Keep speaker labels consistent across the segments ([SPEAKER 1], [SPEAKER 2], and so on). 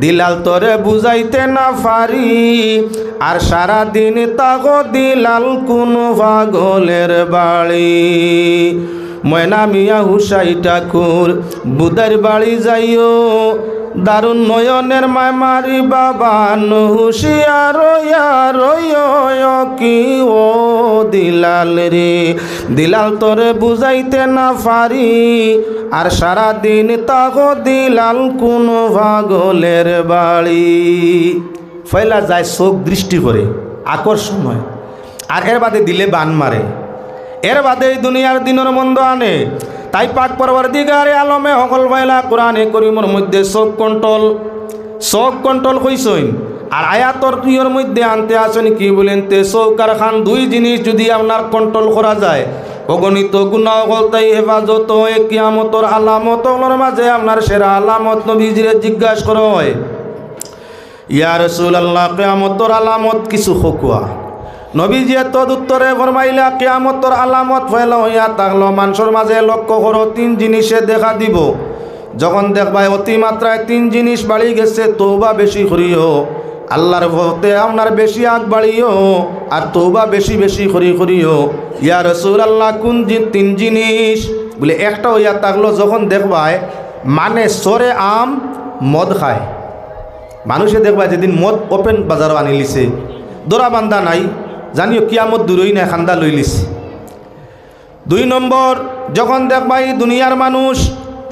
[SPEAKER 1] দিলাল তোরে বুঝাইতে না পারি আর সারা দিন তাগো দিলাল কোন পাগলের বাড়ি ময়না মিয়া হুসাই ঠাকুর বুদার বাড়ি যাইও দারুণ নয়নের মায় মারি বাবা হুশিয়ার কি ও দিলাল রে দিলাল তোরে বুঝাইতে না পারি আর সারা দিন তাগো দিলাল কোন পাগলের বাড়ি ফয়লা যায় চোখ দৃষ্টি করে আকর্ষণ হয় আর এর বাদে দিলে বান মারে এর বাদে এই দুনিয়ার দিনের মন্দ আনে তাই পাক পরবর্তীকারে আলমে সকল ফয়লা কোরআনে করিমের মধ্যে চোখ কন্ট্রোল কইছেন আর আয়াতর তুইয়ের মধ্যে আনতে আসেন কি বলেন তে চৌকার খান দুই জিনিস যদি আপনার কন্ট্রোল করা যায় অগণিত গুনাহ গলতাই হেফাজত হয় কিয়ামতর আলামতর মাঝে আপনার সেরা আলামত নবীজিরে জিজ্ঞাসা করা হয় ইয়া রাসূলুল্লাহ কিয়ামতর আলামত কিছু হকুয়া নবীজি তদুত্তরে ফরমাইলা কিয়ামতর আলামত ফয়লা হইয়া থাকলো মানুষের মাঝে লক্ষ্য করো তিন জিনিসে দেখা দিব যখন দেখবাই অতিমাত্রায় তিন জিনিস বাড়ি গেছে তওবা বেশি করিও আল্লাহর ভক্তে আপনার বেশি আগ বাড়িও আর তওবা বেশি বেশি করিও ইয়া রাসূলুল্লাহ কোন তিন জিনিস বলে একটা হইয়া থাকলো যখন দেখবাই মানে সরে আম মদ খায় মানুষে দেখবা যেদিন মদ ওপেন বাজারও আনি লিছে দোরা বান্ধা নাই জানিও কিয়ামত দূরই নাই খান্দা লই লিছে দুই নম্বর যখন দেখবাই দুনিয়ার মানুষ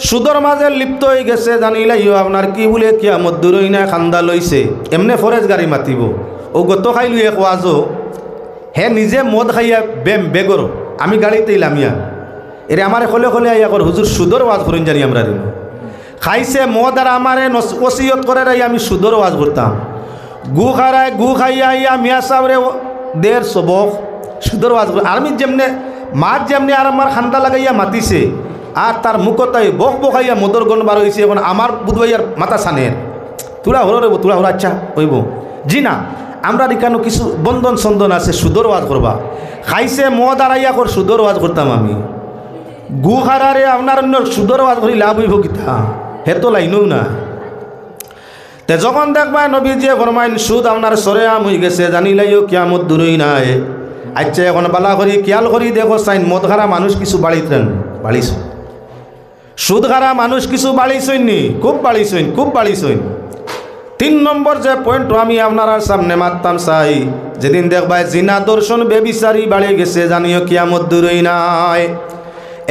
[SPEAKER 1] সুদর মাঝে লিপ্ত হয়ে গেছে জানিলাইও আপনার কি বলে কিয়ামত দূরই নাই খান্দা লইছে এমনে ফরেজ গাড়ি মাতিব ও গত খাইলু এক ওয়াজও হে নিজে মদ খাইয়া বেগর আমি গাড়িতে ইলামিয়া এরে আমারে খলে আইয়া কর হুজুর সুদর ওয়াজ করেন জানি আমরা রে খাইছে মদ আর আমারে ওসিয়ত করে রাই আমি সুদর ওয়াজ করতাম গু খাইয়া আইয়া মিয়া সাহেবরে দের সবক সুদর ওয়াজ করে আমি যেমনে মাছ যেমনি আর আমার খান্দা লাগাইয়া মাতিছে আর তার মুখতাই বখাইয়া মদর গণ বার হয়েছে এখন আমার বুধবাইয়ার মাথা সানের তুলা হলো রেব তুলা হলো আচ্ছা হইব জি না আমরা এখানে কিছু বন্ধন সন্দন আছে সুদর ওয়াজ করবা খাইছে মদ আর আইয়া কর সুদর ওয়াজ করতাম আমি গু খারারে আপনার অন্য সুদর ওয়াজ করি লাভ হইব কিতা হেতো লাইনও না তে যখন দেখবা নবীজি ফরমাইন সুদ আপনার সরে আম হয়ে গেছে জানিলাইও কিয়ামত দূরই নাই আচ্ছা এখন বালা করি খেয়াল করি দেখো সাইন মদ খারা মানুষ কিছু বাড়িতেন বাড়িছ সুদ খারা মানুষ কিছু বাড়িছইন নি খুব বাড়িছইন তিন নম্বর যে পয়েন্ট আমি আপনার সামনে মারতাম চাই যেদিন দেখবাই জিনা দর্শন বেবিচারি বাড়ি গেছে জানিও কিয়ামত দূরই নাই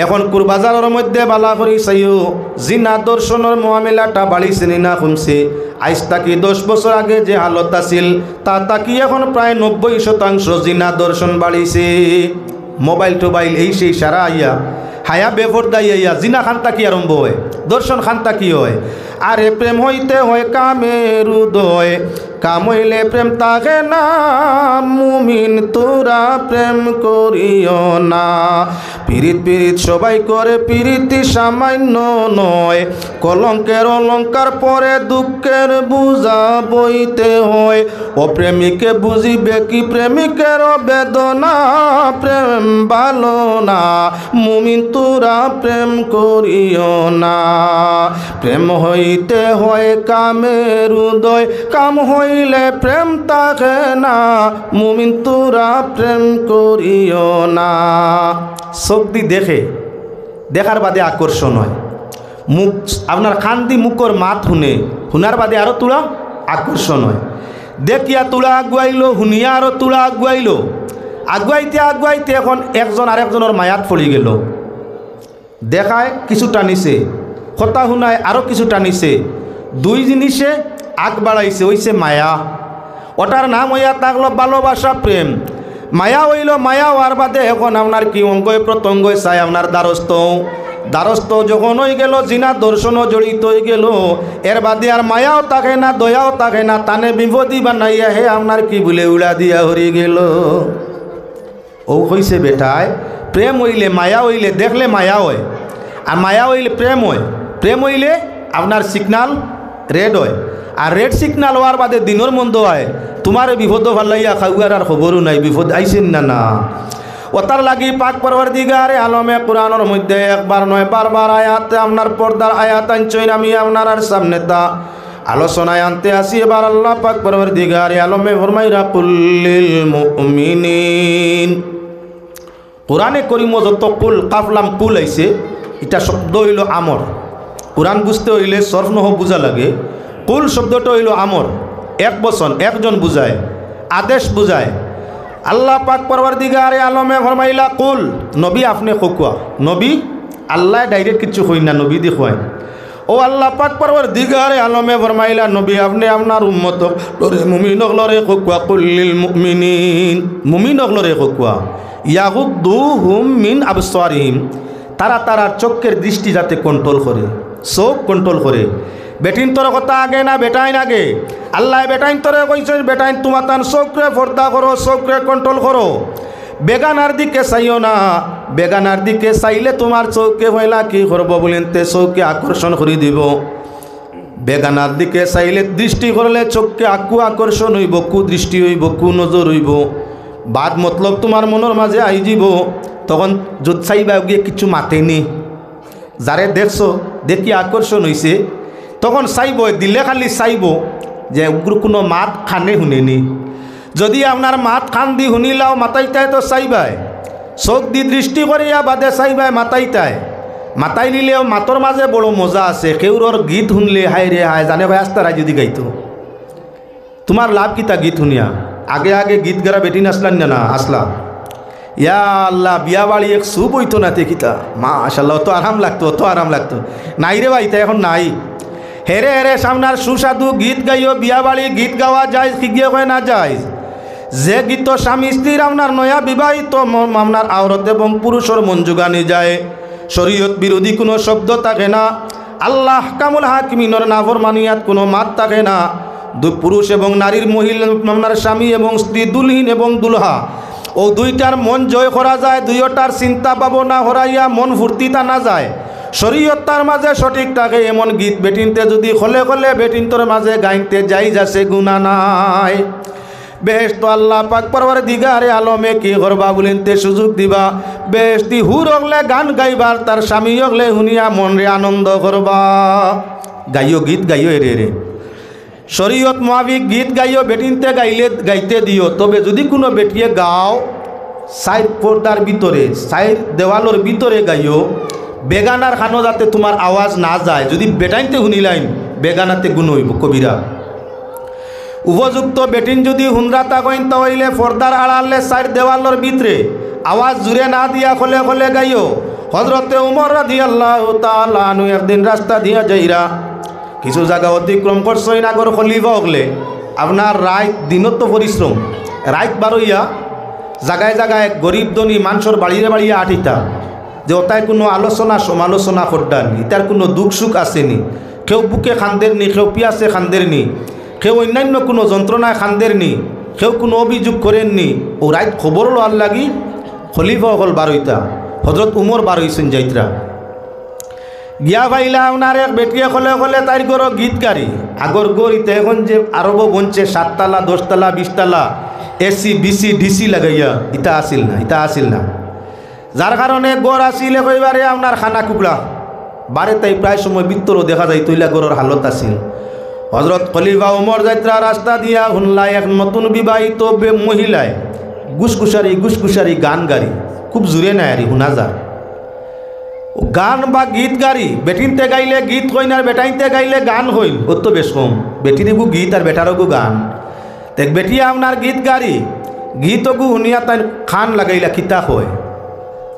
[SPEAKER 1] এখন কুরবাজারের মধ্যে বালা করি চাইও জিনা দর্শনের মামলাটা বাড়িছে না কমছে আজ তাকি 10 বছর আগে যে হালত আছিল তাকি এখন প্রায় 90% জিনা দর্শন বাড়িছে মোবাইল টোবাইল এই সেই সারা আইয়া হায়া বেপরদাই আইয়া জিনা খান্তা কি আরম্ভ হয় দর্শন খান্তা কি হয় আরে প্রেম হইতে হয় কামের উদয় কাম হইলে প্রেম থাকে না মুমিন তোরা প্রেম করিও না পিরিত সবাই করে পিরিতি সামান্য নয় কলঙ্কের অলঙ্কার পরে দুঃখের বুঝা বইতে হয় অপ্রেমিকে বুঝিবে কি প্রেমিকের বেদনা প্রেম ভালো না মুমিন তোরা প্রেম করিও না প্রেম হইতে হয় কামের উদয় কাম হইলে প্রেম থাকে না মুমিন তোরা প্রেম করিও না শক্তি দেখার বাদে আকর্ষণ হয় মুখ আপনার খান্দি মুখর মাত শুনার বাদে আরো তুলা আকর্ষণ হয় দেখিয়া তুলা আগুয়াইল শুনিয়া আরো তুলা আগুয়াইতে এখন একজন আরেকজনের মায়াত পড়ি গেল দেখায় কিছু টানিছে কথা শুনায় আরো কিছু টানিছে দুই জিনিসে আগ বাড়াইছে হইছে মায়া ওটার নাম হইয়া থাকলো ভালোবাসা প্রেম মায়া হইল মায়া হওয়ার বাদে এখন আপনার কি অঙ্গয় প্রত্যঙ্গয় চাই আপনার দ্বারস্থ যখন হয়ে গেল জিনা দর্শনও জড়িত হয়ে গেল এর বাদে আর মায়াও থাকে না দয়াও থাকে না তানে বিপদী বানাইয়া হে আপনার কি বলে উড়া দিয়া হরি গেল ও হইছে বেটায় প্রেম হইলে মায়া হইলে দেখলে মায়া হয় আর মায়া হইলে প্রেম হইলে আপনার সিগনাল রেড হয় আর রেড সিগনাল হওয়ার বাদে দিনের মন্দ হয় তোমার বিপদ ভালাইয়া খাওয়ার আর খবরও নাই বিপদ আইসেন না ওতার লাগি পাক পরবর্তীকারে আলমে কোরআনের মধ্যে একবার নয় বারবার আয়াতে আপনার পর্দার আয়াত আনছইন আমি আপনার সামনে তা আলোচনায় আনতে আসি এবার আল্লাহ পাক পরওয়ারদিগারে আলমে ফরমাইরা কুল্লিল মুমিনিন। কোরআনে করিম যত কুল কাফলাম কুল আইছে এটা শব্দ হইল আমর। কোরআন বুঝতে হইলে সরফ নহ বুঝা লাগে। কুল শব্দটা হইল আমর, এক বচন, একজন বুঝায়, আদেশ বুঝায়। আল্লাহ পাক পরওয়ারদিগারে আলমে ফরমাইলা কুল, নবী আপনি খোকুয়া। নবী আল্লাহ ডাইরেক্ট কিছু কই না, নবী দেখুয়াই। ও আল্লাহ পাক পরওয়ারদিগারে আলমে ফরমাইলা নবী আপনি আপনার উম্মত লরে মুমিনক লরে খোকুয়া কুল্লিল মুমিনিন, মুমিনক লরে খোকুয়া ইয়াগুদ্দুহুম মিন আবসারিহিম, তারা তারার চোখের দৃষ্টি যাতে কন্ট্রোল করে, চোখ কন্ট্রোল করে। বেটিন তোর কথা আগে না বেটাইন আগে? আল্লাহ বেটাইন তোরে কইছে বেটাইন তোমার তান চোখরে পর্দা করো, চোখরে কন্ট্রোল করো। বেগানার দিকে চাইও না, বেগানার দিকে চাইলে তোমার চোখকে হইলা কি করবো বলেন তে চোখকে আকর্ষণ করে দিব। বেগানার দিকে চাইলে দৃষ্টি করলে চোখকে আকু আকর্ষণ হইব, কু দৃষ্টি হইব, কু নজর হইব, বাদ মতলব তোমার মনের মাঝে আই যাব। তখন যদি চাইবা গিয়ে কিছু মাতেনি, যারে দেখছো দেখি আকর্ষণ হয়েছে তখন চাইব, দিলে খালি চাইব যে উগ্র কোনো মাত খানে শুনেনি। যদি আপনার মাত খান দি শুনিলাও মাতাইতাই তো চাইবাই, চোখ দি দৃষ্টি করিয়া বাদে চাইবাই মাতাইতাই। মাতাই নিলেও মাতর মাঝে বড় মজা আছে। কেউর গীত শুনলে হাই রে হাই জানে ভাই আস্তারাই যদি গাইতো, তোমার লাভ কিতা গীত শুনিয়া? আগে আগে গীত গারা বেটি নাচলান না আসলা, ইয়া আল্লাহ বিয়া বাড়ি এক সুপ হইতো না তে কিতা মাশাআল্লাহ, অত আরাম লাগতো, অত আরাম লাগতো। নাই রে ভাই তাই এখন নাই। হেরে হেরে সামনার সুস্বাদু গীত গাইও, বিয়া বাড়ি গীত গাওয়া যায় কি গিয়ে হয় না যায়? যে গীত স্বামী স্ত্রীর আপনার নয়া বিবাহিত আপনার আওরত এবং পুরুষের মন জোগানি যায়, শরীয়ত বিরোধী কোনো শব্দ থাকে না, আল্লাহ কামুল হাকিমিনের নাফরমানিয়াত কোনো মাত থাকে না। পুরুষ এবং নারীর মহিলা আপনার স্বামী এবং স্ত্রী, দুলহীন এবং দুলহা, ও দুইটার মন জয় করা যায়, দুইটার চিন্তা ভাবনা হরাইয়া মন ফুর্তি টানা যায়। শরীয়ত তার মাঝে সঠিক থাকে এমন গীত বেটিনতে যদি খলে খলে বেটিনতর মাঝে গাইতে যাই যাচ্ছে গুণা নাই। বেহেশত আল্লাহ পাক পরওয়ারদিগারে আলমে কি করবা বলিনতে সুযোগ দিবা। বেহেশতি হুর হগলে গান গাইবার, তার স্বামী হগলে শুনিয়া মনরে আনন্দ করবা। গাইও গীত গাইও এরে রে, শরীয়ত মোয়াবিক গীত গাইও, বেটিনতে গাইলে গাইতে দিও। তবে যদি কোনো বেটিয়ে গাও সাইড পর্দার ভিতরে, সাইড দেওয়ালোর ভিতরে গাইও, বেগানার খানো যাতে তোমার আওয়াজ না যায়। যদি বেটাইনতে শুনিলাইন বেগানাতে গুণ হইব কবিরা। উপযুক্ত বেটিন যদি হুনরাতা কইন তাহলে পর্দার আড়ালে সাইড দেওয়ালোর ভিতরে আওয়াজ জুড়ে না দিয়া খলে খলে গাইও। হযরতে উমর রাদিয়াল্লাহু তাআলা আনহু একদিন রাস্তা দিয়া যাইরা কিছু জায়গা অতিক্রম করছই না, গর খলিফা হকলে আপনার রাত দিনত তো পরিশ্রম, রাত বারইয়া জায়গায় জায়গায় গরিব ধনী মানুষের বাড়িয়ে বাড়িয়ে আঠিতা, যে ওটাই কোনো আলোচনা সমালোচনা করডানি, তার কোনো দুঃখ সুখ আসেনি। কেউ বুকে খান্দেরনি, কেউ পিয়াসে খান্দেরনি, কেউ অন্যান্য কোনো যন্ত্রণায় খান্দেরনি, কেউ কোনো অভিযোগ করেননি। ও রাত খবর লোয়ার লাগি খলিফা হল বারইতা, হজরত উমর বারইছেন যাইত্রা গিয়া ভাইলা ওনার এক বেটিয়ে খলে খলে তাই গর গীত গাড়ি। আগর গড়িতে এখন যে আরব বনছে 7 তালা 10 তালা 20 তালা এসি বিসি ডিসি লাগাইয়া, ইটা আসিল না, ইটা আসিল না। যার কারণে গড় আসিলে কইবারে আপনার খানা কুকড়া বারে, তাই প্রায় সময় বিত্তরও দেখা যায় তৈলা গড়ের হালত আসিল। হজরত খলিফা উমর যাত্রা রাস্তা দিয়া শুনলাই এক নতুন বিবাহিত মহিলায় গুসগুসারি গান গাড়ি, খুব জোরে নাই আর শুনা যায় গান বা গীত গাড়ি। বেটিনতে গাইলে গীত হইন আর বেটাইনতে গাইলে গান হইন, ওর তো বেশ কম। বেটিরগু গীত আর বেটারগু গান। দেখ বেটিয়া আপনার গীত গাড়ি, গীতগু শুনিয়া তাই খান লাগাইলা কিতা হয়।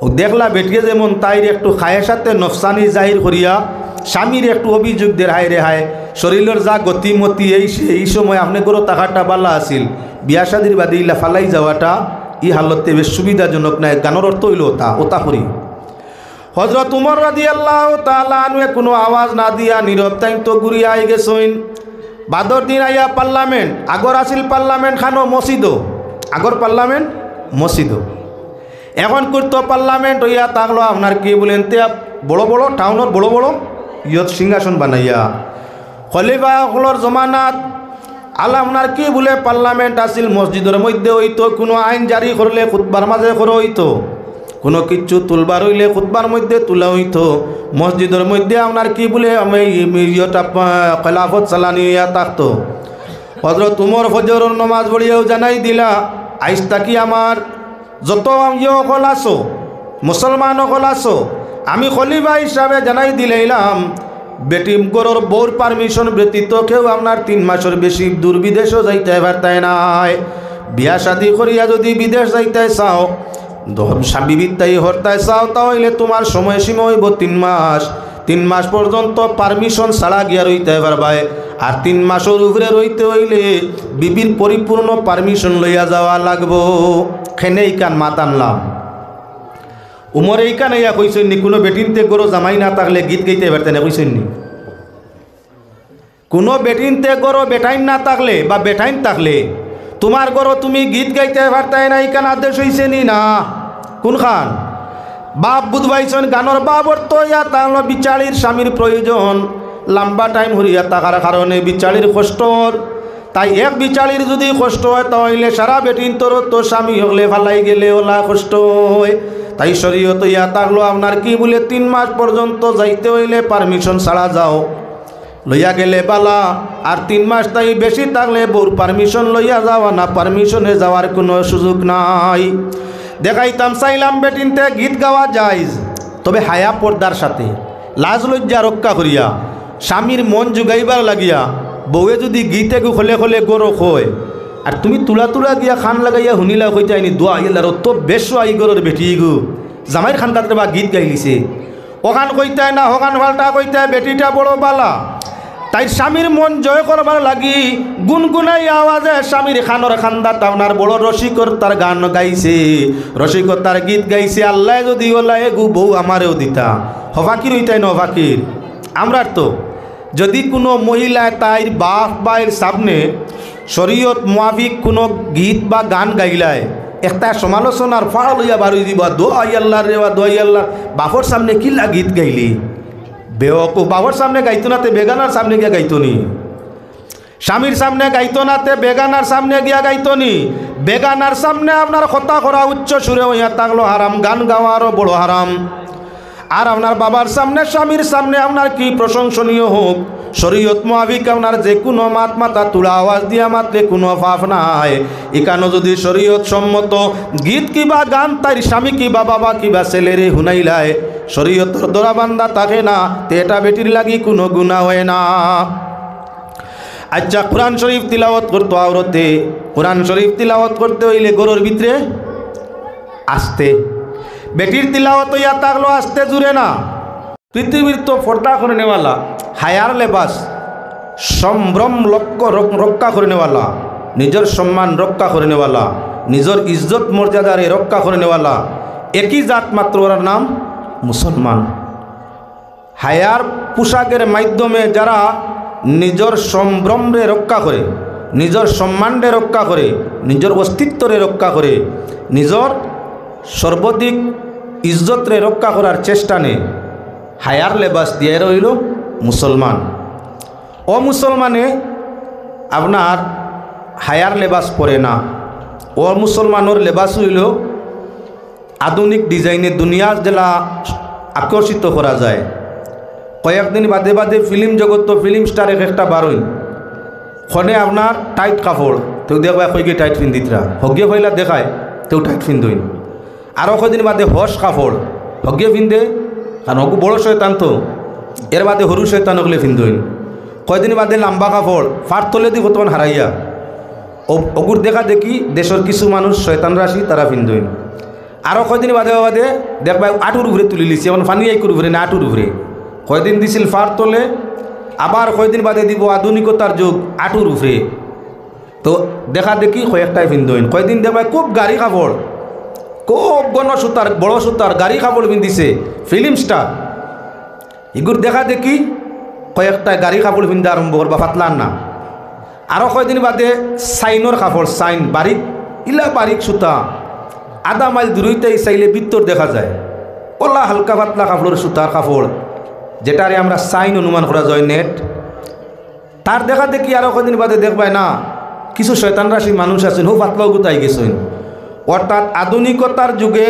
[SPEAKER 1] ও দেখলা বেটিয়ে যেমন তাইর একটু খায়ের সাথে নফসানি জাহির করিয়া স্বামীর একটু অভিযোগ দের হায় রে হায়, শরীরের যা গতিমতি এই সময় আপনি গরো টাকাটা বালা আসিল, বিয়া শাদির বাদে ইলা ফালাই যাওয়াটা ই হালতে বেশ সুবিধাজনক নাই। গানের অর্থ হইল ওতা করি। হযরত উমর রাদিয়াল্লাহু তাআলা আনহু কোনো আওয়াজ না দিয়া নীরব তাই তো ঘুরিয়া আই গেছইন। বাদর দিন আইয়া পার্লামেন্ট, আগর আসিল পার্লামেন্ট খানো মসজিদ, আগর পার্লামেন্ট মসজিদ, এখন করতো পার্লামেন্ট হইয়া থাকলো আপনার কি বলেন তে বড় বড় টাউনের বড় বড় ইয়ত সিংহাসন বানাইয়া। খলিফা হলর জমানাত আল্লাহ আপনার কি বলে পার্লামেন্ট আসিল মসজিদের মধ্যে হইতো, কোনো আইন জারি করলে খুতবার মাঝে করে হইতো। কোনো কিচ্ছু তুলবার হইলে খুতবার মধ্যে তোলা হইতো। মসজিদের মধ্যে আপনার কি বলে আমি ইয়েটা খেলাফত চালানি থাকতো। হজরত উমর ফজরের নমাজ পড়িয়াও জানাই দিলা, আইজ তাকি আমার যত ইয়ে অকল আসো, মুসলমান অকল আসো, আমি খলিফা হিসাবে জানাই দিলাম বেটি গরর বউর পারমিশন ব্যতীত কেউ আপনার 3 মাসের বেশি দূর বিদেশও যাইতে পারতাই নাই। বিয়া শাদি করিয়া যদি বিদেশ যাইতে চাও, বিবিতাই হরতায় চাও, তাহলে তোমার সময়সীমা হইব 3 মাস। 3 মাস পর্যন্ত পারমিশন ছাড়া গিয়া রইতে পারবাই। আর 3 মাসের উপরে রইতে হইলে বিবির পরিপূর্ণ পারমিশন লইয়া যাওয়া লাগবো। খেনে ইকান মাত আনলাম। উমর এইখানে ইয়া কইসেননি কোনো বেটিনতে গরো জামাই না থাকলে গীত গাইতে পারতেন না, কইসেননি? কোনো বেটিনতে গরো বেটাইন না থাকলে বা বেটাইন থাকলে তোমার গরো তুমি গীত গাইতে পারতাই না, এইখান আদেশ হইছে নি না? কোন খান বাপ বুধবাইছেন গানর বাবর তো ইয়া তাহলে বিচারির স্বামীর প্রয়োজন লম্বা টাইম হরিয়া থাকার কারণে বিচারির কষ্টর। তাই এক বিচারির যদি কষ্ট হয় তাহলে সারা বেটিন তোর তো স্বামী হলে ফালাই গেলে ওলা কষ্ট হয়। তাই শরীয়ত ইয়া থাকলো আপনার কি বলে 3 মাস পর্যন্ত যাইতে হইলে পারমিশন ছাড়া যাও, লইয়া গেলে বালা। আর 3 মাস তাই বেশি থাকলে বউর পারমিশন লইয়া যাওয়া না, পারমিশনে যাওয়ার কোনো সুযোগ নাই। দেখাইতাম চাইলাম বেটিনতে গীত গাওয়া যায়, তবে হায়া পর্দার সাথে লাজ লজ্জা রক্ষা করিয়া স্বামীর মন জুগাইবার লাগিয়া বউয়ে যদি গীতে গু খলে খলে গরো হয় আর তুমি তুলা তুলা গিয়া খান লাগাইয়া শুনিলা কইতে আইনি দোয়া ইলার তো বেশ আই গরোর বেটি গু জামাইর খান কাতরে বা গীত গাইলিছে ওখান কইতায় না হকান ফাল্টা কইতায় বেটিটা বড় বালা। তাই স্বামীর মন জয় করবার লাগি গুনগুনাই আওয়াজে স্বামীর খানর খান্দা তাওনার বড় রসিকর তার গান গাইছে, রসিকর তার গীত গাইছে। আল্লাহ যদি ওলায় গু বউ আমারেও দিতা হফাকির হইতাই ন হফাকির। আমরার তো যদি কোনো মহিলা তাইর বাপ বাইর সামনে শরীয়ত মুআফিক কোনো গীত বা গান গাইলায় একটা সমালোচনার ফাড় লইয়া বাড়ি দিবা দোয়াই আল্লাহ রে দোয়াই আল্লাহ। বাপর সামনে কিল্লা গীত গাইলি বেওকুফ, বাবার সামনে গাইতো নাতে বেগানার সামনে গিয়া গাইতো নি, স্বামীর সামনে গাইতো নাতে বেগানার সামনে গিয়া গাইতো নি। বেগানার সামনে আপনার কথা করা উচ্চ সুরে হইয়া থাকলো হারাম, গান গাওয়া আরও বড় হারাম। আর আপনার বাবার সামনে স্বামীর সামনে আপনার কি প্রশংসনীয় হোক, শরীয়ত মুআফিক আপনার যে কোনো মাত মাথা তুলা আওয়াজ দিয়া মাত্রে কোনো পাপ নাই। এখানে যদি শরীয়ত সম্মত গীত কিবা গান তাই স্বামী কিবা বাবা কিবা ছেলেরে হুনাইলায় শরীয়তর দরা বান্দা থাকে না, তে এটা বেটির লাগি কোনো গুনাহ হয় না। আচ্ছা কোরআন শরীফ তিলাওয়াত করতো আওরতে, কোরআন শরীফ তিলাওয়াত করতে হইলে গরুর ভিতরে আসতে, বেটির তিলাওয়াত ইয়া থাকলো আসতে জুড়ে না। পৃথিবীর তো পর্দা করে নেওয়ালা হায়ার লেবাস সম্ভ্রম লক্ষ্য রক্ষা করে নেওয়ালা, নিজের সম্মান রক্ষা করে নেওয়ালা, নিজের ইজ্জত মর্যাদারে রক্ষা করে নেওয়ালা একই জাত মাত্র, ওর নাম মুসলমান। হায়ার পোশাকের মাধ্যমে যারা নিজের সম্ভ্রমরে রক্ষা করে, নিজের সম্মানরে রক্ষা করে, নিজের অস্তিত্বরে রক্ষা করে, নিজের সর্বাধিক ইজ্জতরে রক্ষা করার চেষ্টা নেই, হায়ার লেবাস দিয়ে রইল মুসলমান। ও মুসলমানে আপনার হায়ার লেবাস পরে না, ও মুসলমানের লেবাস হইল আধুনিক ডিজাইনের দুনিয়ার জেলা আকর্ষিত করা যায়। কয়েকদিন বাদে বাদে ফিল্ম জগৎ তো ফিল্ম স্টার একটা বারোই খনে আপনার টাইট কাপড় তেও দেখবা কইকে টাইট পিন্ধিতরা হগিয়ে হইলা দেখায় তেও টাইট পিন্ধইন। আরও কদিন বাদে হস কাপড় হগিয়ে পিন্ধে, কারণ হগু বড় শয়তান তো, এর বাদে সরু শয়তান হলে পিন্ধইন। কয়দিন বাদে লম্বা কাপড় ফাট তলে দি বর্তমান হারাইয়া অগুর দেখা দেখি দেশের কিছু মানুষ শয়তান রাশি তারা পিন্ধইন। আরও কয়দিন বাদে বাদে দেখবা আটুর উপরে তুলি লিছে, এমন ফানি আইকুর উপরে না আটুর উপরে কয়দিন দিছিল ফার তোলে, আবার কয়দিন বাদে দিব আধুনিকতার যুগ আটুর উপরে। তো দেখা দেখি কয়েকটাই পিন্ধইন। কয়দিন দেখবা খুব গাড়ি কাপড়, খুব গণ সুতার বড় সুতার গাড়ি কাপড় পিন্ধিছে ফিল্ম স্টার, এগুর দেখা দেখি কয়েকটা গাড়ি কাপড় পিন্ধা আরম্ভ করবা পাতলার না। আরও কয়দিন বাদে সাইনর কাপড়, সাইন বারিক ইলা বারিক সুতা আধা মাইল দূরইতেই চাইলে বিত্তর দেখা যায়, ওলা হালকা পাতলা কাপড়ের সুতার কাপড় যেটারে আমরা সাইন অনুমান করা যায় নেট, তার দেখা দেখি আরও কদিন বাদে দেখবাই না কিছু শয়তান রাশি মানুষ আছেন হো পাতলাও গুতাই গেছেন। অর্থাৎ আধুনিকতার যুগে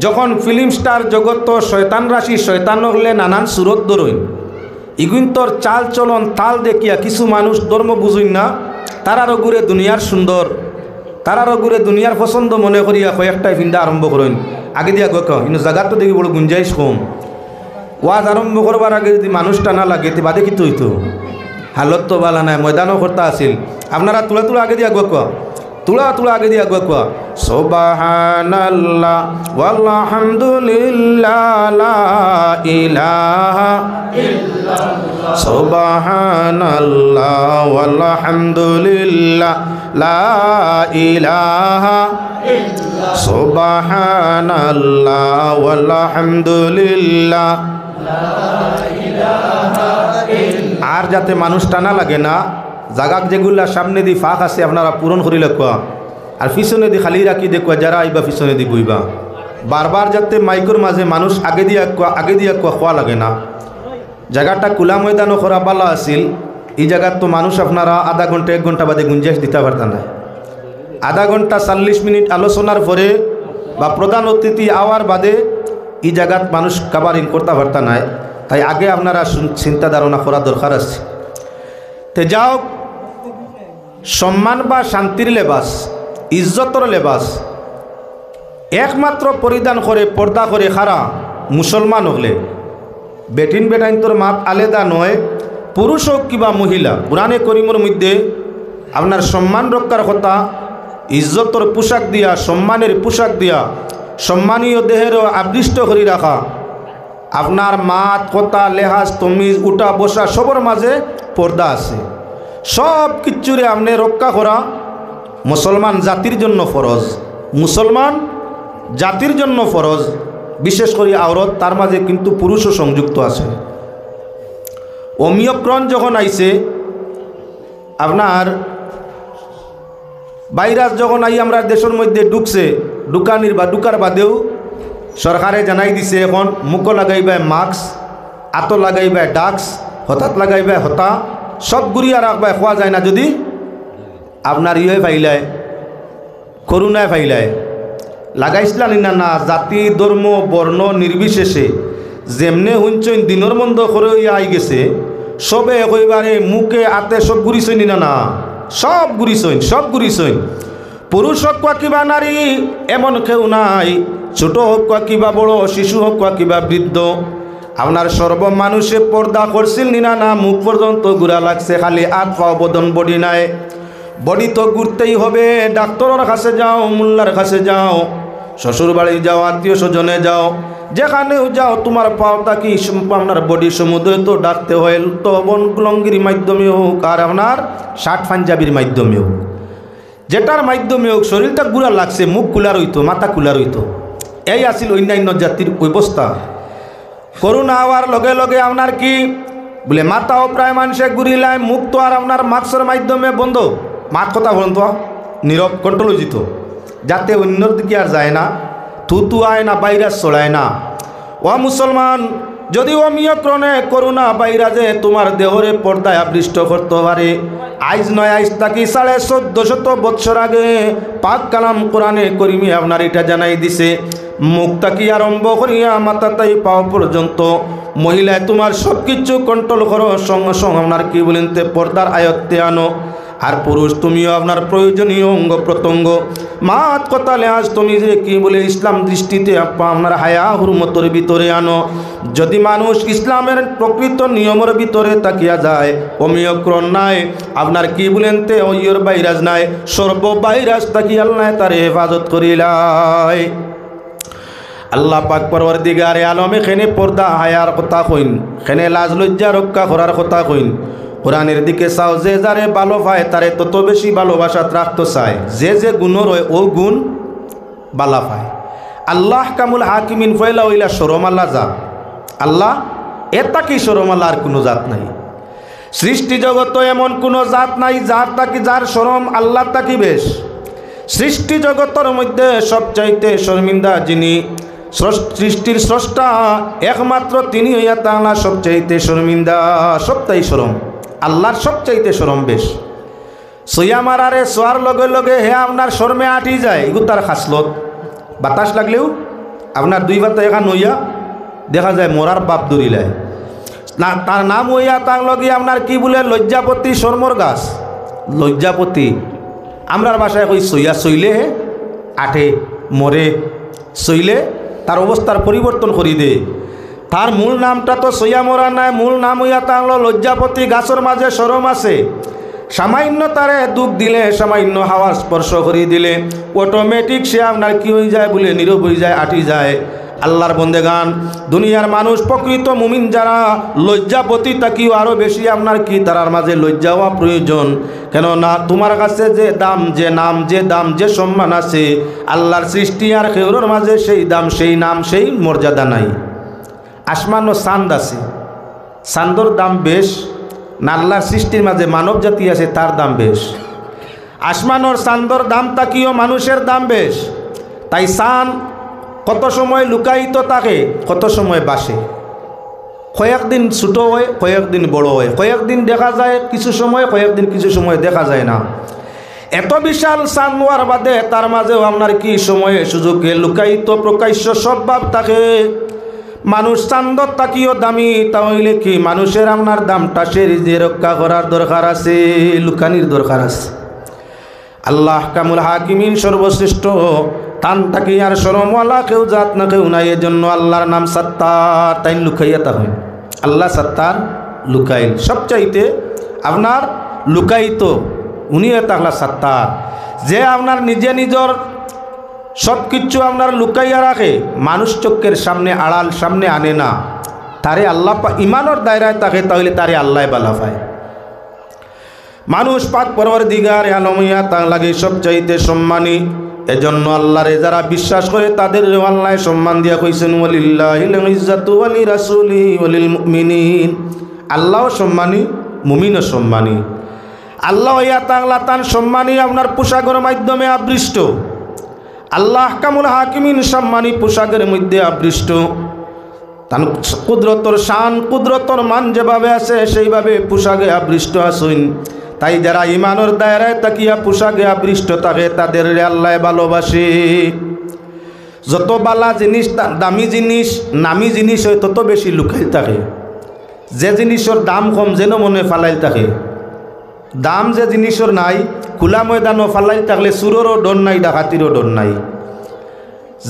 [SPEAKER 1] যখন ফিল্ম স্টার জগত শয়তান রাশি শয়তান হলে নানান সুরত ধরইন ইগুন তোর চাল চলন তাল দেখিয়া কিছু মানুষ ধর্ম বুঝুন না, তারারও ঘুরে দুনিয়ার সুন্দর, তারারও ঘুরে দুনিয়ার পছন্দ মনে করিয়া কয়েকটাই ফিন্দা আরম্ভ করেন। আগে দিয়া গক কিন্তু জায়গাটা দেখি বড় গুঞ্জাইশ কম। ওয়াজ আরম্ভ করবার আগে যদি মানুষটা না লাগে তে বাদে কিন্তু হইতো হালত তো বালা নাই, ময়দানও করতে আসিল। আপনারা তুলা তুলা আগে দিয়া গক, তুলা তুলা আগে দিয়া গক সুবহানাল্লাহ ওয়ালহামদুলিল্লাহ লা ইলাহা ইল্লাল্লাহ সুবহানাল্লাহ ওয়ালহামদুলিল্লাহ লা ইলাহা ইল্লাল্লাহ সুবহানাল্লাহ ওয়ালহামদুলিল্লাহ লা ইলাহা ইল্লাল্লাহ। আর যাতে মানুষ টানা লাগে না, জাগাক যেগুলা সামনে দি ফাঁক আছে আপনারা পূরণ করি লেখা, আর পিছনে দি খালি রাখি দেখুয়া যারা আইবা পিছনে দি বইবা। বারবার যাতে মাইকর মাঝে মানুষ আগে দিয়া খোয়া লাগে না। জায়গাটা খোলা ময়দানও করা বালা আছিল, এই জায়গার তো মানুষ আপনারা আধা ঘন্টা 1 ঘন্টা বাদে গুঞ্জাইশ দিতে পারতেন না। আধা ঘন্টা 40 মিনিট আলোচনার পরে বা প্রধান অতিথি আওয়ার বাদে এই জায়গাত মানুষ কাভারিং করতে পারতেন না। তাই আগে আপনারা চিন্তা ধারণা করা দরকার আছে। তে যাও, সম্মান বা শান্তির লেবাস, ইজ্জতর লেবাস একমাত্র পরিধান করে পর্দা করে খারা মুসলমান হলে বেটিন বেটাইন তোর মাত আলাদা নয়, পুরুষ হোক কিবা মহিলা। কোরআনে করিমের মধ্যে আপনার সম্মান রক্ষার কথা, ইজ্জতর পোশাক দিয়া, সম্মানের পোশাক দিয়া সম্মানীয় দেহেরও আবৃষ্ট করে রাখা, আপনার মাত কথা লেহাজ তমিজ উঠা বসা সবর মাঝে পর্দা আছে। সব কিচ্ছুরে আপনি রক্ষা করা মুসলমান জাতির জন্য ফরজ, মুসলমান জাতির জন্য ফরজ। বিশেষ করে আওরত, তার মাঝে কিন্তু পুরুষও সংযুক্ত আছে। ওমিক্রন যখন আইছে, আপনার ভাইরাস যখন আই আমরা দেশের মধ্যে ঢুকছে, ঢুকার বাদেও সরকারে জানাই দিছে এখন মুখ লাগাইবাই মাস্ক, আতো লাগাইবাই ডাক্স, হঠাৎ লাগাইবাই হতা, সব গুড়িয়া রাখবাই, খোয়া যায় না যদি আপনার ইয়ে ফাইলায় করুণায় ফাইলায়। লাগাইছিলেন না না, জাতি ধর্ম বর্ণ নির্বিশেষে যেমনে হুঞ্চইন দিনের বন্ধ করে আই গেছে, সবে কইবারে মুখে আতে সব ঘুরিছইন না না, সব ঘুরিছইন, সব ঘুরিছইন। পুরুষ হোক কিবা নারী এমন কেউ নাই, ছোট হোক কিবা বড়, শিশু হোক কিবা বৃদ্ধ, আপনার সর্ব মানুষে পর্দা করছিল না না, মুখ পর্যন্ত ঘুরা লাগছে, খালি হাত পাও বদন বডি নাই। বডি তো ঘুরতেই হবে, ডাক্তারের কাছে যাও, মোল্লার কাছে যাও, শ্বশুর বাড়ি যাও, আত্মীয় স্বজনে যাও, যেখানেও যাও, তোমার পাওটা কি আপনার বডি সমুদ্রে তো ডাকতে হয়, তো বন লঙ্গির মাধ্যমে হোক আর আপনার শার্ট পাঞ্জাবির মাধ্যমে হোক, যেটার মাধ্যমে হোক, শরীরটা গুড়া লাগছে, মুখ খোলা রইতো, মাথা খোলা রইতো। এই আছিল অন্যান্য জাতির অবস্থা। করোনা হওয়ার লগে লগে আপনার কি বলে মাথাও প্রায় মানুষে ঘুরিলায়, মুখ তো আর আপনার মাস্কের মাধ্যমে বন্ধ, মাত কথা বলুন তো নীরব কন্ট্রোল যেত, যাতে অন্যর দিকে আর যায় না, থুতু আয় না, ভাইরাস ছড়ায় না। ও মুসলমান, যদি অমিক্রণে করোনা ভাইরাসে তোমার দেহরে পর্দায় আবৃষ্ট করতে পারে, আইজ নয় আইজ তাকি 1450 বৎসর আগে পাক কালাম কোরআনে করিমে আপনার এটা জানাই দিছে, মুখ তাকি আরম্ভ করিয়া মাথা তাই পাও পর্যন্ত মহিলায় তোমার সব কিছু কন্ট্রোল করো, সঙ্গে সঙ্গে আপনার কি বলেন তে পর্দার আয়ত্তে আনো। আর পুরুষ তুমিও আপনার প্রয়োজনীয় অঙ্গ প্রত্যঙ্গ, মাত কথা লেহাজ তুমি যে কি বলে ইসলাম দৃষ্টিতে আপনার হায়া হুরমতর ভিতরে আনো। যদি মানুষ ইসলামের প্রকৃত নিয়মের ভিতরে তাকিয়া যায়, অমিক্রণ নাই, আপনার কি বলেন তে ওইয়র ভাইরাস নাই, সর্ব ভাইরাস তাকি আল্লাহ তার হেফাজত করিলাই। আল্লাহ পাক পরওয়ারদিগারে আলম এখানে পর্দা হায়ার কথা কইন, এখানে লাজ লজ্জা রক্ষা করার কথা কইন। কোরআনের দিকে চাও, যে যারে ভালো পায় তারে তত বেশি ভালোবাসা রাখতে চায়, যে যে গুণর হয় ও গুণ বালা পায়। আল্লাহ কামুল হাকিমিন ফয়লা ওইলা সরম আল্লাহ জাত, আল্লাহ এটা কি সরম আল্লাহ আর কোনো জাত নাই। সৃষ্টি জগত এমন কোনো জাত নাই যার তাকি যার সরম আল্লাহ তাকি বেশ। সৃষ্টি জগতের মধ্যে সবচাইতে শর্মিন্দা যিনি, সৃষ্টির স্রষ্টা একমাত্র তিনি হইয়া তাআলা সবচাইতে শর্মিন্দা, সবটাই শরম আল্লাহর, সবচাইতে শরম বেশ। সইয়া মারারে সোয়ার লগে লগে হে আপনার শর্মে আটি যায়, এগুলো তার খাসলত। বাতাস লাগলেও আপনার দুই পাতা এখান হইয়া দেখা যায় মরার বাপ দরিলায় না, তার নাম হইয়া তার লগে আপনার কি বলে লজ্জাপতি শর্মর গাছ। লজ্জাপতি আমরার বাসায় কই সইয়া সইলে আঠে মরে, সইলে তার অবস্থার পরিবর্তন করি দে। তার মূল নামটা তো সইয়া মরা নাই, মূল নাম হইয়া তার লজ্জাপতি। গাছের মাঝে সরম আছে, সামান্য তারে দুঃখ দিলে, সামান্য হাওয়া স্পর্শ করি দিলে অটোমেটিক সে আপনার কি হয়ে যায় বলে নীরব হয়ে যায়, আটি যায়। আল্লাহর বন্দেগান, দুনিয়ার মানুষ প্রকৃত মুমিন যারা লজ্জাপতি তাকিও আরও বেশি আপনার কি তারার মাঝে লজ্জা হওয়া প্রয়োজন। কেননা তোমার কাছে যে দাম, যে নাম, যে দাম, যে সম্মান আছে আল্লাহর সৃষ্টি আর খেউরের মাঝে সেই দাম, সেই নাম, সেই মর্যাদা নাই। আসমান ও চাঁদ আছে, চাঁদর দাম বেশ না আল্লাহর সৃষ্টির মাঝে মানব জাতি আছে তার দাম বেশ। আসমান ওর চাঁদর দাম তাকিও মানুষের দাম বেশ। তাই চাঁদ কত সময় লুকায়িত থাকে, কত সময় বাসে, কয়েকদিন ছোটো হয়, কয়েকদিন বড় হয়, কয়েকদিন দেখা যায় কিছু সময়, কয়েকদিন কিছু সময় দেখা যায় না। এত বিশাল চাঁদ হওয়ার বাদে তার মাঝেও আপনার কি সময়ে সুযোগে লুকায়িত প্রকাশ্য সব ভাব থাকে। মানুষ চাঁদর তাকিও দামি, তাহলে কি মানুষের আপনার দামটা সে নিজে রক্ষা করার দরকার আছে, লুকানির দরকার আছে। আল্লাহ কামুল হাকিমিন সর্বশ্রেষ্ঠ, তান থাকি আর শরমওয়ালা কেউ জাত না কেউ নাই। এজন্য আল্লাহর নাম সত্তার, তাই লুকাইয়া তা হয়। আল্লাহ সত্তার, লুকাইল সবচাইতে আপনার লুকাইত উনি তাহলে সত্তার। যে আপনার নিজে নিজের সব কিছু আপনার লুকাইয়া রাখে, মানুষ চোখের সামনে আড়াল সামনে আনে না, তারে আল্লাহ ইমানের দায়রায় থাকে, তাহলে তারে আল্লাহ বালা পায়। মানুষ পাক পরওয়ারদিগার আলমিয়া তার লাগে সবচাইতে সম্মানী। এজন্য আল্লাহরে যারা বিশ্বাস করে তাদের আল্লাহ সম্মান দিয়া কইছেন ওয়ালিল্লাহিল ইজ্জাতু ওয়ালি রাসূলিহি ওয়ালিল মুমিনিন। আল্লাহ সম্মানী, মুমিনও সম্মানী। আল্লাহ ইয়া তাআলা তার সম্মানী আপনার পোশাকের মাধ্যমে আবৃষ্ট। আল্লাহ কামুল হাকিমিন সম্মানী পোশাকের মধ্যে আবৃষ্ট। তার কুদরতর শান, কুদরতর মান যেভাবে আছে সেইভাবে পোশাকে আবৃষ্ট আছেন। তাই যারা ইমানের দায়রায় তাকিয়া পোশাকে আবৃষ্ট থাকে তাদের আল্লাহ ভালোবাসে। যত বালা জিনিস, দামি জিনিস, নামি জিনিস হয় তত বেশি লুকাই থাকে। যে জিনিসের দাম কম যেন মনে ফালাই থাকে, দাম যে জিনিসের নাই খোলা ময়দানও ফালাই থাকলে চুরেরও ডর নাই, ডাকাতিরও ডর নাই।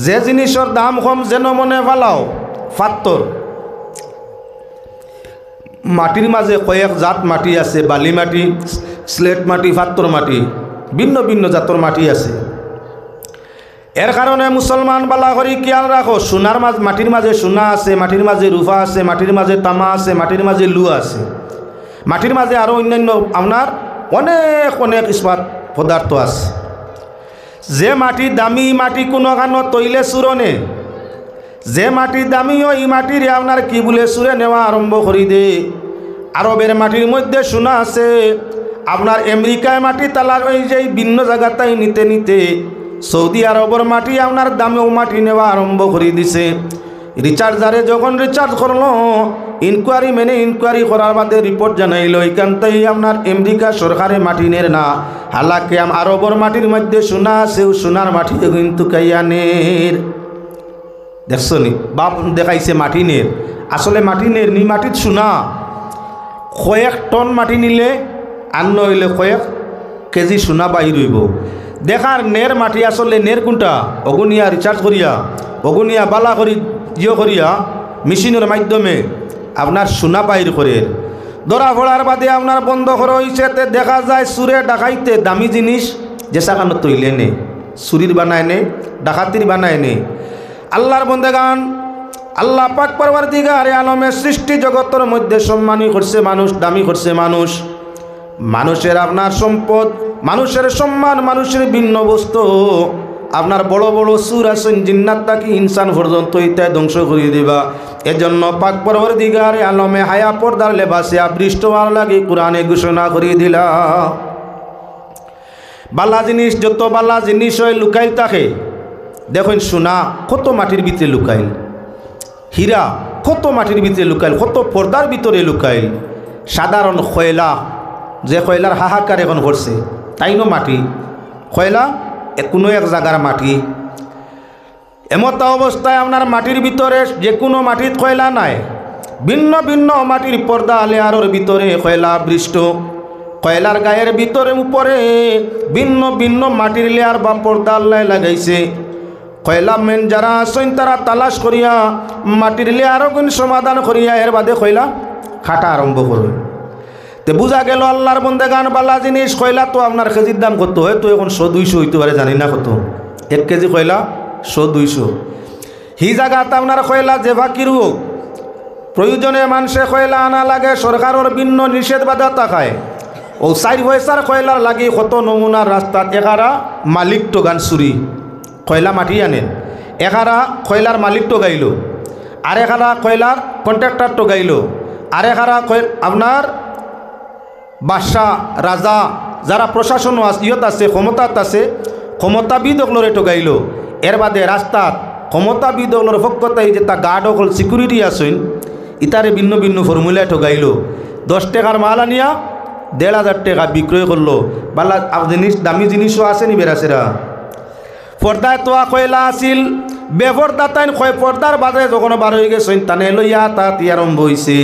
[SPEAKER 1] যে জিনিসের দাম কম যেন মনে ফালাও, পাত্তর মাটির মাঝে কয়েক জাত মাটি আছে, বালি মাটি, স্লেট মাটি, পাত্তর মাটি, ভিন্ন ভিন্ন জাতর মাটি আছে। এর কারণে মুসলমান বালা করি খেয়াল রাখো, সোনার মাটির মাঝে সোনা আছে, মাটির মাঝে রূপা আছে, মাটির মাঝে তামা আছে, মাটির মাঝে লু আছে, মাটির মাঝে আরও অন্যান্য আপনার অনেক অনেক ইস্পাত পদার্থ আছে। যে মাটি দামি মাটি কোনো কারণ তৈলে সুরনে, যে মাটি দামি ওই মাটির আপনার কি বলে সুরে নেওয়া আরম্ভ করি দে। আরবের মাটির মধ্যে সোনা আছে, আপনার আমেরিকায় মাটি তালার ওই যে ভিন্ন জায়গাটাই নিতে নিতে সৌদি আরবের মাটি আপনার দামেও মাটি নেওয়া আরম্ভ করে দিছে। রিচার্জারে যখন রিচার্জ করলো, ইনকোয়ারি মেনে ইনকোয়ারি করার বাদে রিপোর্ট জানাইল এখানটাই আপনার আমেরিকা সরকারে মাটি নের না, হালাকে আরবের মাটির মধ্যে সোনা আছে, সোনার মাটি কিন্তু কাইয়ানের। দেখছো নি বাপ দেখাইছে মাটি নের, আসলে মাটি নের নি, মাটির সোনা। কয়েক টন মাটি নিলে আর নইলে কয়েক কেজি সোনা বাহির হইব। দেখার নের মাটি আসলে নের কোনটা, অগুনিয়া রিচার্জ করিয়া, অগুনিয়া বালা করি জিও করিয়া মেশিনের মাধ্যমে আপনার সোনা বাহির করে ধরা ফোড়ার বাদে আপনার বন্ধ করা হয়েছে। দেখা যায় সুরে ডাকাইতে দামি জিনিস যে সাকানো তৈলে নে, চুরির বানায় নে, ডাকাতির বানায় নে। আল্লাহর বন্দেগান, আল্লাহ পাক পরওয়ারদিগার আলমের সৃষ্টি জগতের মধ্যে সম্মানী করছে মানুষ, দামি করছে মানুষ। মানুষের আপনার সম্পদ, মানুষের সম্মান, মানুষের ভিন্ন বস্তু আপনার বড় বড় সুর আছেন, জিন্নাত তাকি ইনসান পর্যন্ত ইত্যাদি ধ্বংস করে দিবা। এজন্য পাক পরওয়ারদিগার আলমে হায়া পর্দার লেবাসে আবৃষ্ট হওয়ার লাগে কোরআনে ঘোষণা করে দিলা। বালা জিনিস যত বালা জিনিস হয় লুকাইল থাকে। দেখুন সোনা কত মাটির ভিতরে লুকাইল, হীরা কত মাটির ভিতরে লুকাইল, কত পর্দার ভিতরে লুকাইল। সাধারণ কয়লা, যে কয়লার হাহাকার এখন করছে তাইনো মাটি, কয়লা কোনো এক জায়গার মাটি। এমত অবস্থায় আপনার মাটির ভিতরে যে কোনো মাটির কয়লা নাই, ভিন্ন ভিন্ন মাটির পর্দা লেয়ারের ভিতরে কয়লা বৃষ্ট, কয়লার গায়ের ভিতরে উপরে ভিন্ন ভিন্ন মাটির লেয়ার বা পর্দা আল্লাহ লাগাইছে। কয়লা মেন যারা আছেন তারা তালাশ করিয়া মাটির লেয়ারও কোন সমাধান করিয়া এর বাদে কয়লা খাটা আরম্ভ করবে। তে বুঝা গেল আল্লাহর বন্দেগান বালা জিনিস কয়লা তো আপনার কেজির দাম কত, হয়তো এখন 100-200 হইতে পারে, জানি না কত 1 কেজি কয়লা 100-200। হি জায়গাতে আপনার কয়লা যে বাকির হোক প্রয়োজনে মানুষে কয়লা আনা লাগে, সরকারের ভিন্ন নিষেধ বাধা থাকায় ও 4 পয়সার কয়লার লাগি কত নমুনার রাস্তাত একারা মালিক তো গান চুরি কয়লা মাটি আনেন, একারা কয়লার মালিক তো গাইল, আর একারা কয়লার কন্ট্রাক্টর তো গাইল, আর একারা আপনার বাদশাহ রাজা যারা প্রশাসন ইয়ত আছে ক্ষমতাত আছে ক্ষমতাবিদ অকলরে তো গাইল। এর বাদে রাস্তাত ক্ষমতাবিদ অকলর পক্ষতাই যে তা গার্ড অকল সিকিউরিটি আসেন ইতারে ভিন্ন ভিন্ন ফর্মুলায় ঠগাইল। 10 টাকার মাল আনিয়া 1,500 টাকা বিক্রয় করলো। বালা জিনিস দামি জিনিসও আছে নি বেরাসেরা। পর্দায় তোয়া কয়লা আসিল, বেপর্দা তাইন কয় পর্দার বাদে যখন বার হয়ে গেছেন তানে লইয়া তাত আরম্ভ হয়েছে।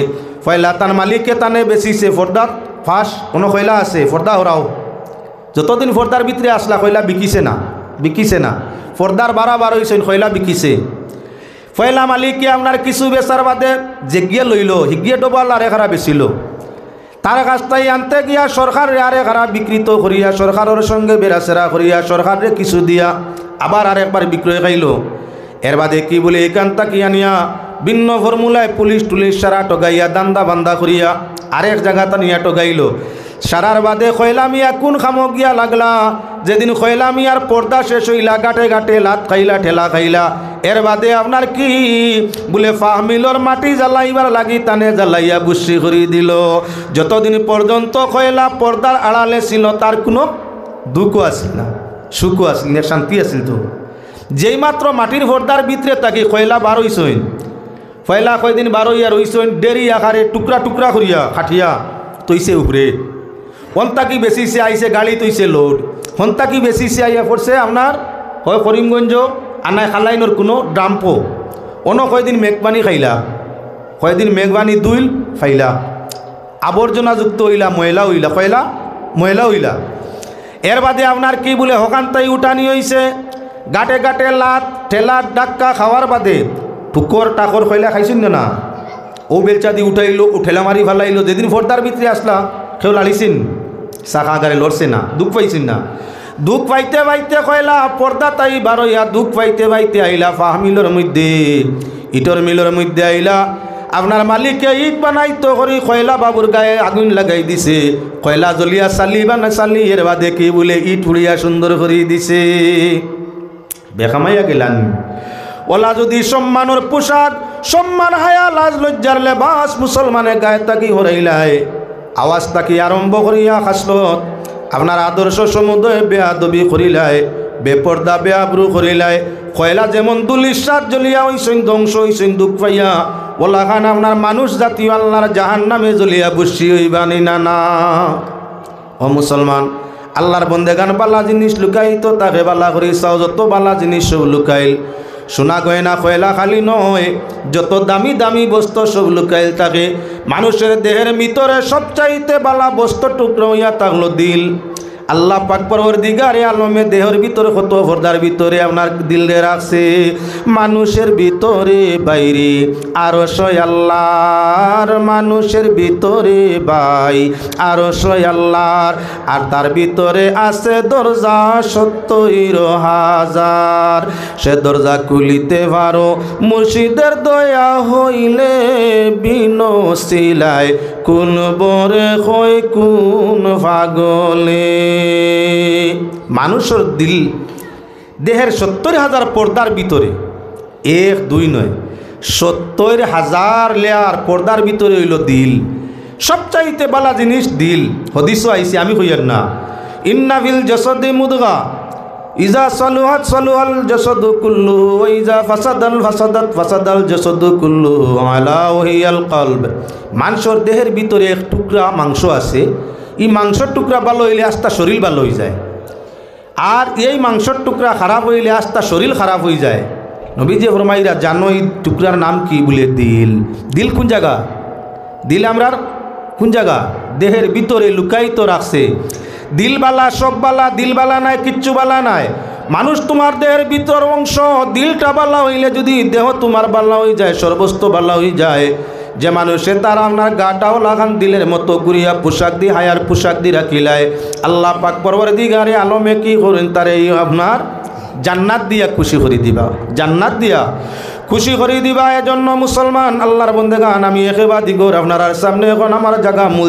[SPEAKER 1] পয়লা তার মালিককে তানে বেচিছে পর্দার ফাঁস কোনো কয়লা আছে পর্দা হরাও। যতদিন পর্দার ভিতরে আসলা কয়লা বিকিছে না পর্দার বার হয়েছেন কয়লা বিকিছে। পয়লা মালিককে আপনার কিছু বেচার বাদে জেগিয়ে লইল, হিগিয়ে ডোবাল আর এখারা বেচিল। তার কাছটাই আনতে গিয়া সরকার আরে খারা বিকৃত করিয়া সরকারের সঙ্গে বেড়াচেরা করিয়া সরকারে কিছু দিয়া আবার আরেকবার বিক্রয় খাইল। এর বাদে কি বলে এখানটা কি আনিয়া ভিন্ন ফর্মুলায় পুলিশ টুলিশ সারা টগাইয়া দান্দা বান্দা করিয়া আরেক জায়গাটা নিয়া টগাইল। সারার বাদে কয়লা মিয়া কোন খামক গিয়া লাগলা, যেদিন কয়লা মিয়ার পর্দা শেষ হইলা গাটে গাটে লাত খাইলা ঠেলা খাইলা। এর বাদে আপনার কি বলে ফাহমিলর মাটি জ্বালাইবার লাগি তানে জ্বালাইয়া বুসি করি দিল। যতদিন পর্যন্ত কয়লা পর্দার আড়ালে ছিল তার কোনো দুঃখও আসিল না, সুখও আসিল না, শান্তি আসিল। তো যেই মাত্র মাটির পর্দার ভিতরে তাকে কয়লা বার হইসইন, কয়লা কয়দিন বার হইয়া রইসইন ডেরি আকারে টুকরা টুকরা করিয়া খাটিয়া তৈছে উপরে। হন্তা কি বেশিছে আইসে গাড়ি তৈছে লোড, হন্তা কি বেশিছে আইয়া পড়ছে আপনার হয় করিমগঞ্জ আনায় খালাইনোর কোনো ড্রাম্পো। অন্য কয়দিন মেঘবানি খাইলা, কয়দিন মেঘবানি দুইল খাইলা, আবর্জনাযুক্ত হইলা ময়লা হইলা, কয়লা ময়লা হইলা। এর বাদে আপনার কি বলে হকান্তাই উঠানি হইছে গাটে গাটে লাত ঠেলা ডাক্কা খাওয়ার বাদে টুকর টাকর কয়লা খাইছেন না, ও বেলচা দিয়ে উঠাইলো, ঠেলা মারি ফালাইলো। যেদিন ফর্দার ভিতরে আসলা কেউ লাড়িছেন শাখা আগারে লড়ছে না, দুঃখ পাইছেন না। দুঃখ পাইতে পাইতে কয়লা পর্দা তাই বারইয়া দুঃখ পাইতে পাইতে আইলা ফাহমিলর মধ্যে ইটর মিলর মধ্যে আইলা। আপনার মালিককে ইট বানাইতো করি কয়লা বাবুর গায়ে আগুন লাগাই দিছে। কয়লা জ্বলিয়া চালি বা না চালি এর বাদে কি বলে ইট উড়িয়া সুন্দর করে দিছে। বেখামাইয়া গেলান। ওলা যদি সম্মানের পোশাক সম্মান হায়া লাজ লজ্জার লেবাস মুসলমানের গায়ে তাকি হরাইলায় আওয়াজ তাকি আরম্ভ করিয়া খাসলত আপনার আদর্শ সমুদয় বেয়াদবি করিলায়, বেপর্দা বেআব্রু করিলায়। কয়লা যেমন দুলিশাত জ্বলিয়া হইছেন ধ্বংস হইছেন দুঃখ পাইয়া, ওলা খান আপনার মানুষ জাতীয় আল্লাহর জাহান নামে জ্বলিয়া বসি হইবানি না। ও মুসলমান, আল্লাহর বন্দেগান বালা জিনিস লুকাইতো তাকে বালা করি চাও, যত বালা জিনিস সব লুকাইল। সোনা গয়না কয়লা খালি নয়, যত দামি দামি বস্তু সব লুকাইল থাকে। মানুষের দেহের ভিতরে সবচাইতে বালা বস্তু টুকরো হইয়া থাকলো দিল। আল্লাহ পাক পরওয়ারদিগারে আলমে দেহের ভিতরে কত পর্দার ভিতরে আপনার দিলে রাখছে। মানুষের ভিতরে বাইরে আরশ আল্লাহর, মানুষের ভিতরে বাই আরশ আল্লাহর, আর তার ভিতরে আছে দরজা 70,000। সে দরজা খুলিতে পারো মুর্শিদের দয়া হইলে, বিনসিলায় কোন বরে হয় কোন পাগলে। মানুষের দিল দেহের 70,000 পর্দার ভিতরে 1 2 নয় 70,000 লেয়ার পর্দার ভিতরে হইল দিল। সবচাইতে বালা জিনিস দিল। হদিসও আইসি, আমি কইয়ার না। ইন্না ফিল জাসাদি মুদগা ইজা সালুহাত সালুহাল জাসাদু কুল্লুহু ওয়া ইজা ফাসাদাল জাসাদু কুল্লুহু আলা ওয়াহিয়াল কলব। মানুষের দেহের ভিতরে এক টুকরা মাংস আছে, এই মাংসের টুকরা ভালো হইলে আস্তা শরীর ভালো হয়ে যায়, আর এই মাংসের টুকরা খারাপ হইলে আস্তা শরীর খারাপ হয়ে যায়। নবীজি ফরমাইরা জানো এই টুকরার নাম কি? বলে দিল। দিল কোন জায়গা? দিল আমরার কোন জায়গা? দেহের ভিতরে লুকায়িত রাখছে। দিলবালা সববালা, দিলবালা নাই, কিচ্ছু বালা নাই। মানুষ তোমার দেহের ভিতর অংশ, দিলটা বালা হইলে যদি দেহ তোমার বালা হয়ে যায়, সর্বস্ত বালা হয়ে যায়, যে মানুষে তার আপনার গাটাও লাগান দিলের মতো গুড়িয়া পোশাক দিয়ে হায়ার পোশাক দিয়ে রাখিলায়, আল্লাহ পাক পরওয়ারদিগারে আলমে কি করেন তার এই আপনার জান্নাত দিয়া খুশি করে দিবা, জান্নাত দিয়া খুশি করে দিবা। এজন্য মুসলমান আল্লাহর বন্দেগান, আমি একেবারে দিগর আপনার সামনে এখন আমার জায়গা মূল